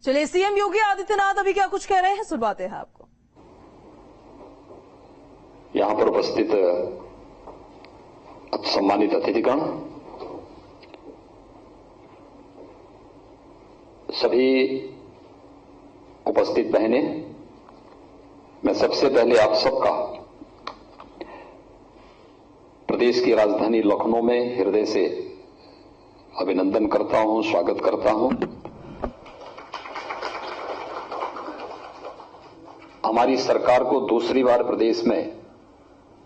चलिए, सीएम योगी आदित्यनाथ अभी क्या कुछ कह रहे हैं, सुनवाते हैं आपको। यहां पर उपस्थित सम्मानित अतिथिगण, सभी उपस्थित बहनें, मैं सबसे पहले आप सबका प्रदेश की राजधानी लखनऊ में हृदय से अभिनंदन करता हूं, स्वागत करता हूं। हमारी सरकार को दूसरी बार प्रदेश में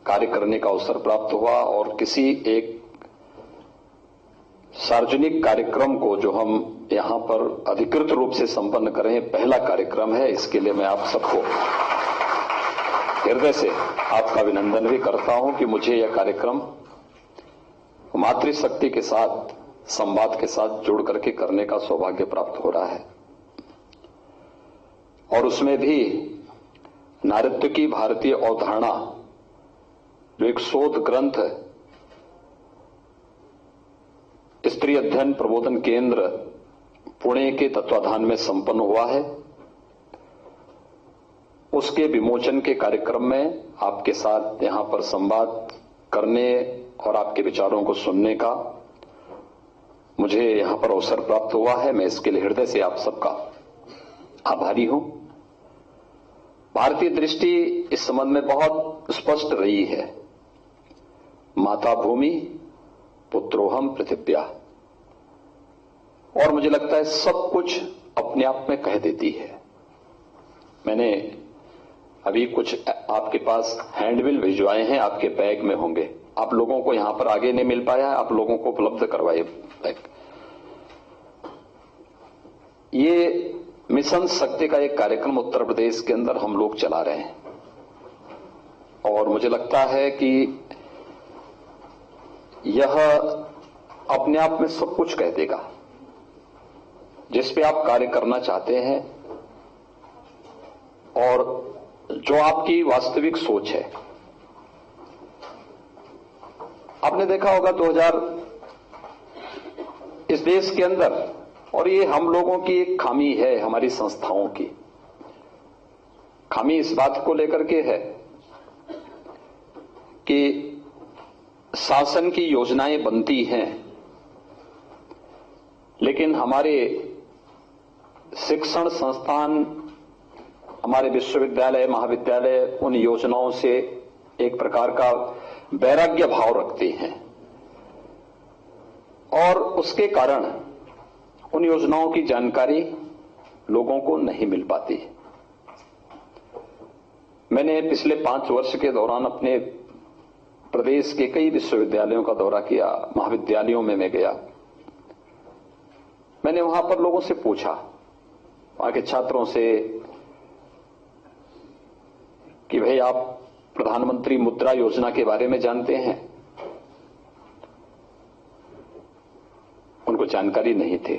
कार्य करने का अवसर प्राप्त हुआ और किसी एक सार्वजनिक कार्यक्रम को जो हम यहां पर अधिकृत रूप से संपन्न करें, पहला कार्यक्रम है। इसके लिए मैं आप सबको हृदय से आपका अभिनंदन भी करता हूं कि मुझे यह कार्यक्रम मातृशक्ति के साथ, संवाद के साथ जुड़ करके करने का सौभाग्य प्राप्त हो रहा है। और उसमें भी नारीत्व की भारतीय अवधारणा, जो एक शोध ग्रंथ स्त्री अध्ययन प्रबोधन केंद्र पुणे के तत्वाधान में संपन्न हुआ है, उसके विमोचन के कार्यक्रम में आपके साथ यहां पर संवाद करने और आपके विचारों को सुनने का मुझे यहां पर अवसर प्राप्त हुआ है। मैं इसके लिए हृदय से आप सबका आभारी हूं। भारतीय दृष्टि इस संबंध में बहुत स्पष्ट रही है। माता भूमि पुत्रोहम पृथिव्या, और मुझे लगता है सब कुछ अपने आप में कह देती है। मैंने अभी कुछ आपके पास हैंडबिल भिजवाए हैं, आपके बैग में होंगे। आप लोगों को यहां पर आगे नहीं मिल पाया है, आप लोगों को उपलब्ध करवाए बैग। ये मिशन शक्ति का एक कार्यक्रम उत्तर प्रदेश के अंदर हम लोग चला रहे हैं और मुझे लगता है कि यह अपने आप में सब कुछ कह देगा। जिस पे आप कार्य करना चाहते हैं और जो आपकी वास्तविक सोच है। आपने देखा होगा 2000 इस देश के अंदर, और ये हम लोगों की एक खामी है, हमारी संस्थाओं की खामी इस बात को लेकर के है कि शासन की योजनाएं बनती हैं, लेकिन हमारे शिक्षण संस्थान, हमारे विश्वविद्यालय, महाविद्यालय उन योजनाओं से एक प्रकार का वैराग्य भाव रखते हैं और उसके कारण उन योजनाओं की जानकारी लोगों को नहीं मिल पाती। मैंने पिछले 5 वर्ष के दौरान अपने प्रदेश के कई विश्वविद्यालयों का दौरा किया, महाविद्यालयों में मैं गया। मैंने वहां पर लोगों से पूछा, वहां के छात्रों से, कि भाई आप प्रधानमंत्री मुद्रा योजना के बारे में जानते हैं? उनको जानकारी नहीं थे।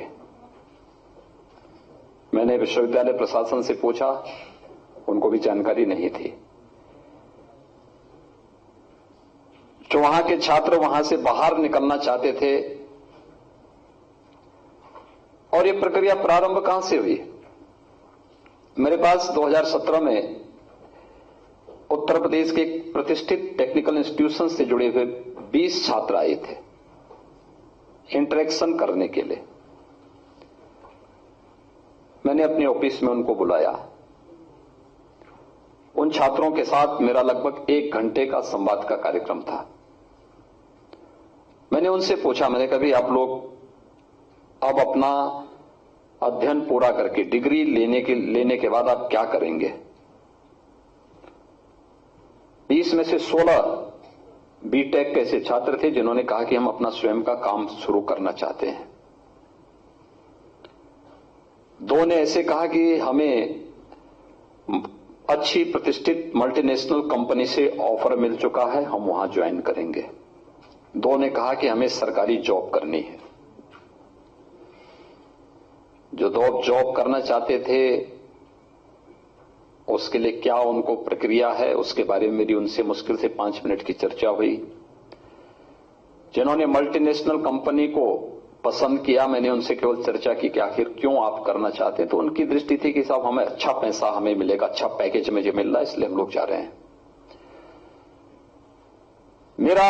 मैंने विश्वविद्यालय प्रशासन से पूछा, उनको भी जानकारी नहीं थी। जो वहां के छात्र वहां से बाहर निकलना चाहते थे, और ये प्रक्रिया प्रारंभ कहां से हुई? मेरे पास 2017 में उत्तर प्रदेश के एक प्रतिष्ठित टेक्निकल इंस्टीट्यूशन से जुड़े हुए 20 छात्र आए थे इंटरेक्शन करने के लिए। मैंने अपने ऑफिस में उनको बुलाया। उन छात्रों के साथ मेरा लगभग 1 घंटे का संवाद का कार्यक्रम था। मैंने उनसे पूछा, मैंने कहा, आप लोग अब अपना अध्ययन पूरा करके डिग्री लेने के बाद आप क्या करेंगे? 20 में से 16 बीटेक के ऐसे छात्र थे जिन्होंने कहा कि हम अपना स्वयं का काम शुरू करना चाहते हैं। 2 ने ऐसे कहा कि हमें अच्छी प्रतिष्ठित मल्टीनेशनल कंपनी से ऑफर मिल चुका है, हम वहां ज्वाइन करेंगे। 2 ने कहा कि हमें सरकारी जॉब करनी है। जो 2 जॉब करना चाहते थे, उसके लिए क्या उनको प्रक्रिया है, उसके बारे में मेरी उनसे मुश्किल से 5 मिनट की चर्चा हुई। जिन्होंने मल्टीनेशनल कंपनी को पसंद किया। मैंने उनसे केवल चर्चा की कि आखिर क्यों आप करना चाहते हैं, तो उनकी दृष्टि थी कि साहब हमें अच्छा पैसा हमें मिलेगा, अच्छा पैकेज में जो मिल रहा है, इसलिए हम लोग जा रहे हैं। मेरा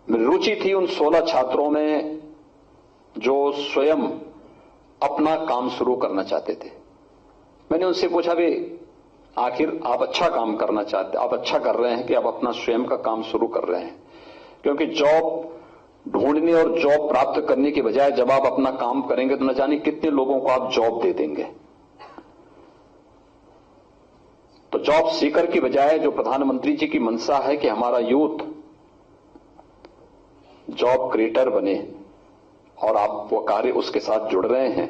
रुचि थी उन 16 छात्रों में जो स्वयं अपना काम शुरू करना चाहते थे। मैंने उनसे पूछा भी आखिर आप अच्छा काम करना चाहते, आप अच्छा कर रहे हैं कि आप अपना स्वयं का काम शुरू कर रहे हैं? क्योंकि जॉब ढूंढने और जॉब प्राप्त करने की बजाय जब आप अपना काम करेंगे तो न जाने कितने लोगों को आप जॉब दे देंगे। तो जॉब सीकर की बजाय जो प्रधानमंत्री जी की मंशा है कि हमारा यूथ जॉब क्रिएटर बने, और आप वो कार्य उसके साथ जुड़ रहे हैं,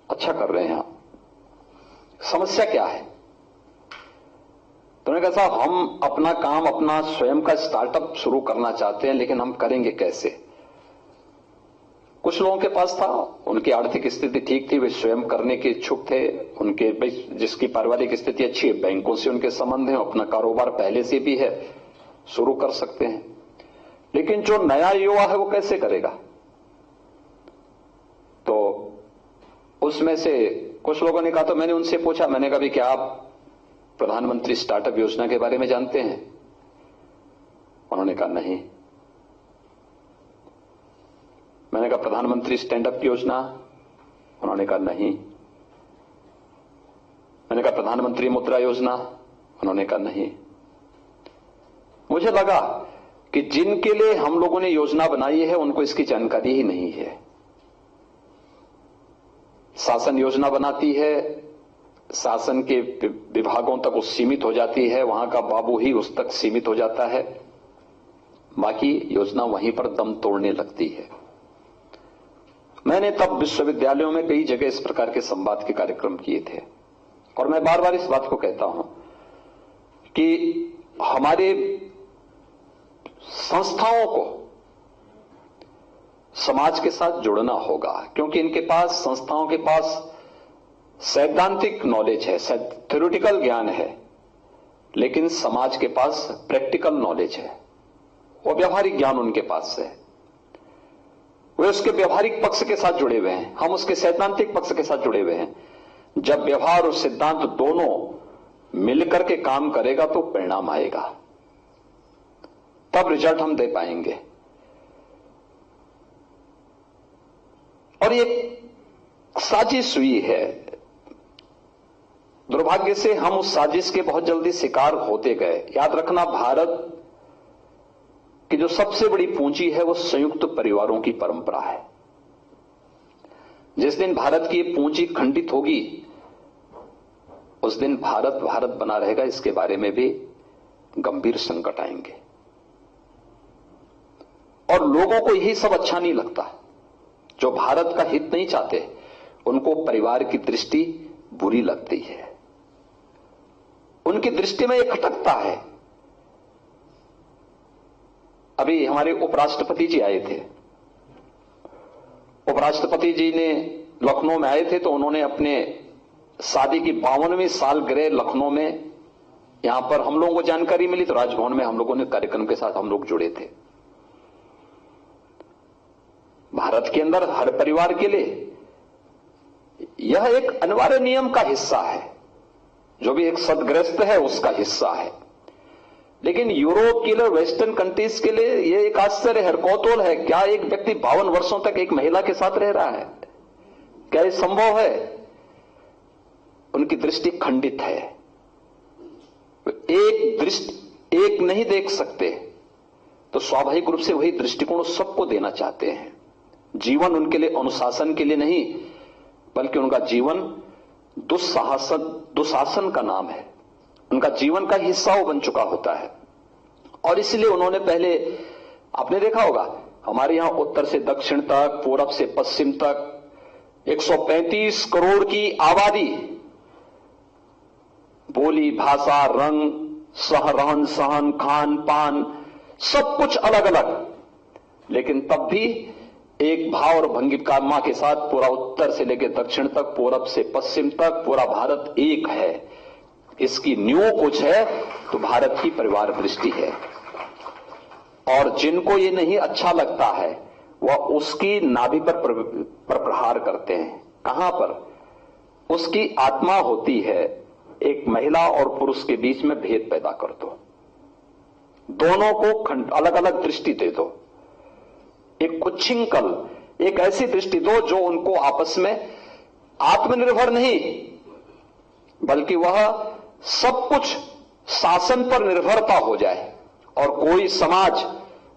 अच्छा कर रहे हैं आप। समस्या क्या है? तो उन्होंने कहा साहब हम अपना काम, अपना स्वयं का स्टार्टअप शुरू करना चाहते हैं, लेकिन हम करेंगे कैसे? कुछ लोगों के पास था, उनकी आर्थिक स्थिति ठीक थी, वे स्वयं करने के इच्छुक थे। उनके जिसकी पारिवारिक स्थिति अच्छी है, बैंकों से उनके संबंध है, अपना कारोबार पहले से भी है, शुरू कर सकते हैं। लेकिन जो नया युवा है वो कैसे करेगा? तो उसमें से कुछ लोगों ने कहा, तो मैंने उनसे पूछा, मैंने कहा भी क्या आप प्रधानमंत्री स्टार्टअप योजना के बारे में जानते हैं? उन्होंने कहा नहीं। मैंने कहा प्रधानमंत्री स्टैंड अप योजना? उन्होंने कहा नहीं। मैंने कहा प्रधानमंत्री मुद्रा योजना? उन्होंने कहा नहीं। मुझे लगा कि जिनके लिए हम लोगों ने योजना बनाई है उनको इसकी जानकारी ही नहीं है। शासन योजना बनाती है, शासन के विभागों तक वो सीमित हो जाती है, वहां का बाबू ही उस तक सीमित हो जाता है, बाकी योजना वहीं पर दम तोड़ने लगती है। मैंने तब विश्वविद्यालयों में कई जगह इस प्रकार के संवाद के कार्यक्रम किए थे, और मैं बार बार इस बात को कहता हूं कि हमारे संस्थाओं को समाज के साथ जुड़ना होगा, क्योंकि इनके पास, संस्थाओं के पास सैद्धांतिक नॉलेज है, थ्योरेटिकल ज्ञान है, लेकिन समाज के पास प्रैक्टिकल नॉलेज है, वो व्यवहारिक ज्ञान उनके पास है। वे उसके व्यवहारिक पक्ष के साथ जुड़े हुए हैं, हम उसके सैद्धांतिक पक्ष के साथ जुड़े हुए हैं। जब व्यवहार और सिद्धांत दोनों मिलकर के काम करेगा तो परिणाम आएगा, तब रिजल्ट हम दे पाएंगे। और ये साजिश हुई है, दुर्भाग्य से हम उस साजिश के बहुत जल्दी शिकार होते गए। याद रखना, भारत की जो सबसे बड़ी पूंजी है वो संयुक्त परिवारों की परंपरा है। जिस दिन भारत की पूंजी खंडित होगी उस दिन भारत भारत बना रहेगा, इसके बारे में भी गंभीर संकट आएंगे। और लोगों को यही सब अच्छा नहीं लगता, जो भारत का हित नहीं चाहते उनको परिवार की दृष्टि बुरी लगती है, उनकी दृष्टि में यह खटकता है। अभी हमारे उपराष्ट्रपति जी आए थे, उपराष्ट्रपति जी ने लखनऊ में आए थे, तो उन्होंने अपने शादी की 52वीं सालगिरह लखनऊ में, यहां पर हम लोगों को जानकारी मिली तो राजभवन में हम लोगों ने कार्यक्रम के साथ हम लोग जुड़े थे। भारत के अंदर हर परिवार के लिए यह एक अनिवार्य नियम का हिस्सा है, जो भी एक सदग्रस्त है उसका हिस्सा है। लेकिन यूरोप के लिए, वेस्टर्न कंट्रीज के लिए यह एक आश्चर्य है, कौतूहल है, क्या एक व्यक्ति 52 वर्षों तक एक महिला के साथ रह रहा है? क्या यह संभव है? उनकी दृष्टि खंडित है, एक नहीं देख सकते, तो स्वाभाविक रूप से वही दृष्टिकोण सबको देना चाहते हैं। जीवन उनके लिए अनुशासन के लिए नहीं, बल्कि उनका जीवन दुशासन का नाम है, उनका जीवन का हिस्सा वो बन चुका होता है। और इसलिए उन्होंने पहले, आपने देखा होगा, हमारे यहां उत्तर से दक्षिण तक, पूरब से पश्चिम तक 135 करोड़ की आबादी, बोली, भाषा, रंग, रहन सहन, खान पान, सब कुछ अलग अलग, लेकिन तब भी एक भाव और भंगिमा के साथ पूरा उत्तर से लेकर दक्षिण तक, पूरब से पश्चिम तक पूरा भारत एक है। इसकी नींव कुछ है तो भारत की परिवार दृष्टि है। और जिनको ये नहीं अच्छा लगता है वह उसकी नाभि पर प्रहार करते हैं। कहां पर? उसकी आत्मा होती है। एक महिला और पुरुष के बीच में भेद पैदा कर दो, दोनों को अलग अलग दृष्टि दे दो, एक उच्छृंखल, एक ऐसी दृष्टि दो जो उनको आपस में आत्मनिर्भर नहीं बल्कि वह सब कुछ शासन पर निर्भरता हो जाए। और कोई समाज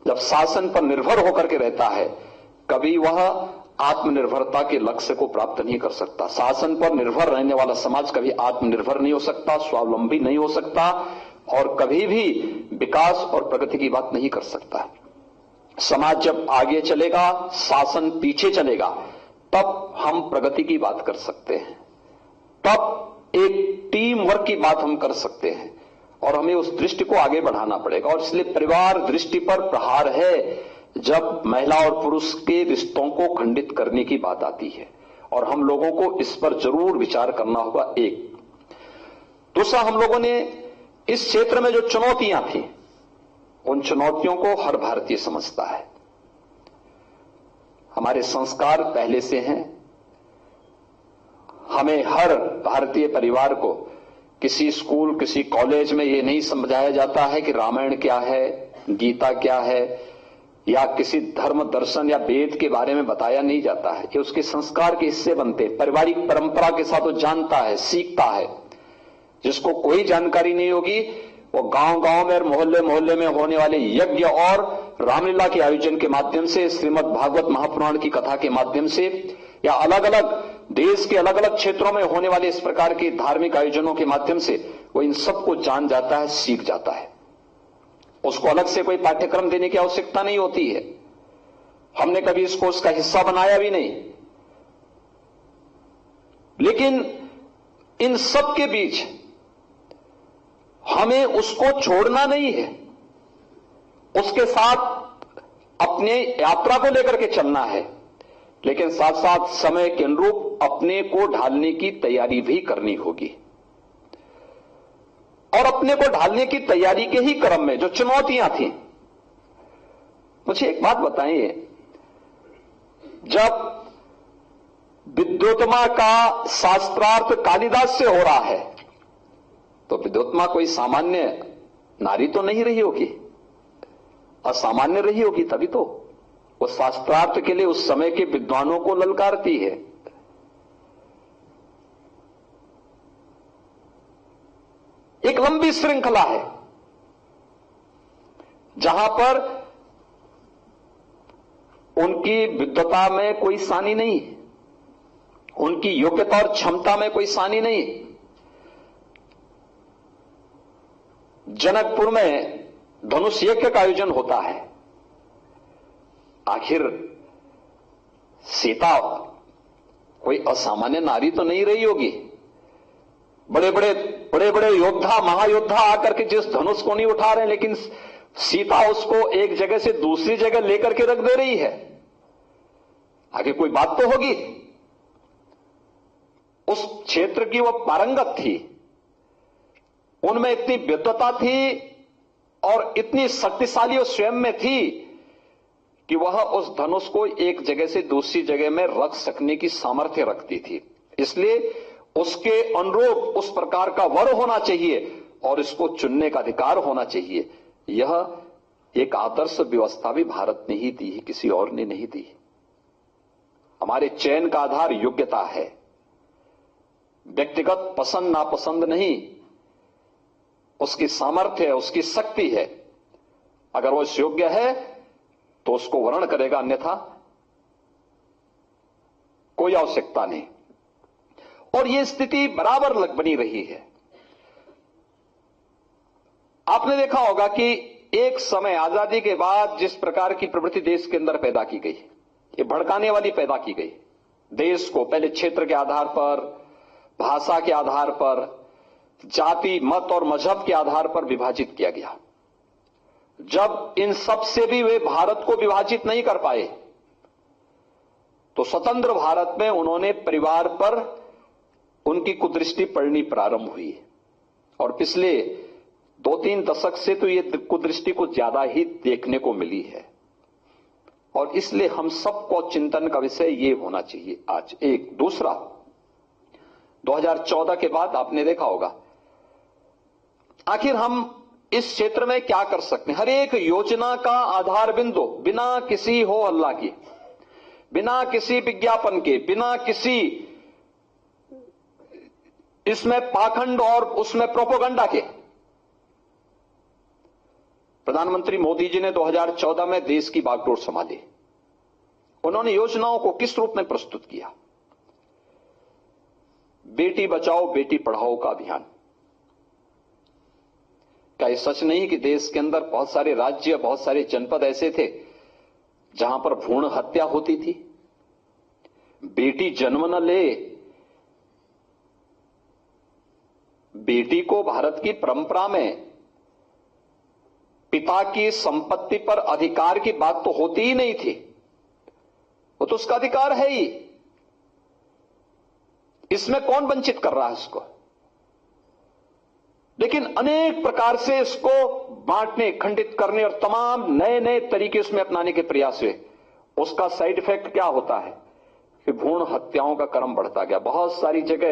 जब शासन पर निर्भर होकर के रहता है, कभी वह आत्मनिर्भरता के लक्ष्य को प्राप्त नहीं कर सकता। शासन पर निर्भर रहने वाला समाज कभी आत्मनिर्भर नहीं हो सकता, स्वावलंबी नहीं हो सकता और कभी भी विकास और प्रगति की बात नहीं कर सकता। समाज जब आगे चलेगा, शासन पीछे चलेगा, तब हम प्रगति की बात कर सकते हैं, तब एक टीम वर्क की बात हम कर सकते हैं और हमें उस दृष्टि को आगे बढ़ाना पड़ेगा। और इसलिए परिवार दृष्टि पर प्रहार है जब महिला और पुरुष के रिश्तों को खंडित करने की बात आती है, और हम लोगों को इस पर जरूर विचार करना होगा। एक दूसरा, हम लोगों ने इस क्षेत्र में जो चुनौतियां थी, उन चुनौतियों को हर भारतीय समझता है। हमारे संस्कार पहले से हैं। हमें हर भारतीय परिवार को किसी स्कूल, किसी कॉलेज में यह नहीं समझाया जाता है कि रामायण क्या है, गीता क्या है, या किसी धर्म दर्शन या वेद के बारे में बताया नहीं जाता है। ये उसके संस्कार के हिस्से बनते हैं। पारिवारिक परंपरा के साथ वो जानता है, सीखता है। जिसको कोई जानकारी नहीं होगी, वो गांव गांव में और मोहल्ले मोहल्ले में होने वाले यज्ञ और रामलीला के आयोजन के माध्यम से, श्रीमद् भागवत महापुराण की कथा के माध्यम से, या अलग अलग देश के अलग अलग क्षेत्रों में होने वाले इस प्रकार के धार्मिक आयोजनों के माध्यम से वो इन सबको जान जाता है, सीख जाता है। उसको अलग से कोई पाठ्यक्रम देने की आवश्यकता नहीं होती है। हमने कभी इसको उसका हिस्सा बनाया भी नहीं। लेकिन इन सब के बीच हमें उसको छोड़ना नहीं है, उसके साथ अपने यात्रा को लेकर के चलना है, लेकिन साथ साथ समय के अनुरूप अपने को ढालने की तैयारी भी करनी होगी। और अपने को ढालने की तैयारी के ही क्रम में जो चुनौतियां थी, मुझे एक बात बताइए, जब विद्योत्तमा का शास्त्रार्थ कालिदास से हो रहा है, तो विद्योत्तमा कोई सामान्य नारी तो नहीं रही होगी, असामान्य रही होगी, तभी तो वो शास्त्रार्थ के लिए उस समय के विद्वानों को ललकारती है। एक लंबी श्रृंखला है जहां पर उनकी विद्वता में कोई सानी नहीं, उनकी योग्यता और क्षमता में कोई सानी नहीं। जनकपुर में धनुष यज्ञ का आयोजन होता है। आखिर सीता कोई असामान्य नारी तो नहीं रही होगी। बड़े बड़े योद्धा, महायोद्धा आकर के जिस धनुष को नहीं उठा रहे, लेकिन सीता उसको एक जगह से दूसरी जगह लेकर के रख दे रही है। आगे कोई बात तो होगी। उस क्षेत्र की वह पारंगत थी, उनमें इतनी विद्वता थी और इतनी शक्तिशाली और स्वयं में थी कि वह उस धनुष को एक जगह से दूसरी जगह में रख सकने की सामर्थ्य रखती थी। इसलिए उसके अनुरूप उस प्रकार का वर होना चाहिए और इसको चुनने का अधिकार होना चाहिए। यह एक आदर्श व्यवस्था भी भारत ने ही दी है, किसी और ने नहीं दी। हमारे चयन का आधार योग्यता है, व्यक्तिगत पसंद नापसंद नहीं, उसकी सामर्थ्य है, उसकी शक्ति है। अगर वो योग्य है तो उसको वर्ण करेगा, अन्यथा कोई आवश्यकता नहीं। और यह स्थिति बराबर बनी रही है। आपने देखा होगा कि एक समय आजादी के बाद जिस प्रकार की प्रवृत्ति देश के अंदर पैदा की गई, ये भड़काने वाली पैदा की गई। देश को पहले क्षेत्र के आधार पर, भाषा के आधार पर, जाति, मत और मजहब के आधार पर विभाजित किया गया। जब इन सब से भी वे भारत को विभाजित नहीं कर पाए, तो स्वतंत्र भारत में उन्होंने परिवार पर उनकी कुदृष्टि पड़नी प्रारंभ हुई। और पिछले 2-3 दशक से तो ये कुदृष्टि को ज्यादा ही देखने को मिली है। और इसलिए हम सबको चिंतन का विषय ये होना चाहिए आज। एक दूसरा, 2014 के बाद आपने देखा होगा आखिर हम इस क्षेत्र में क्या कर सकते हैं। हर एक योजना का आधार बिंदु बिना किसी हो हल्ला किए, बिना किसी विज्ञापन के, बिना किसी इसमें पाखंड और उसमें प्रोपोगंडा के, प्रधानमंत्री मोदी जी ने 2014 में देश की बागडोर संभाली। उन्होंने योजनाओं को किस रूप में प्रस्तुत किया? बेटी बचाओ बेटी पढ़ाओ का अभियान। क्या यह सच नहीं कि देश के अंदर बहुत सारे राज्य, बहुत सारे जनपद ऐसे थे जहां पर भ्रूण हत्या होती थी? बेटी जन्म न ले, बेटी को भारत की परंपरा में पिता की संपत्ति पर अधिकार की बात तो होती ही नहीं थी। वो तो उसका अधिकार है ही। इसमें कौन वंचित कर रहा है उसको? लेकिन अनेक प्रकार से इसको बांटने, खंडित करने और तमाम नए नए तरीके उसमें अपनाने के प्रयास हुए। उसका साइड इफेक्ट क्या होता है कि भ्रूण हत्याओं का क्रम बढ़ता गया। बहुत सारी जगह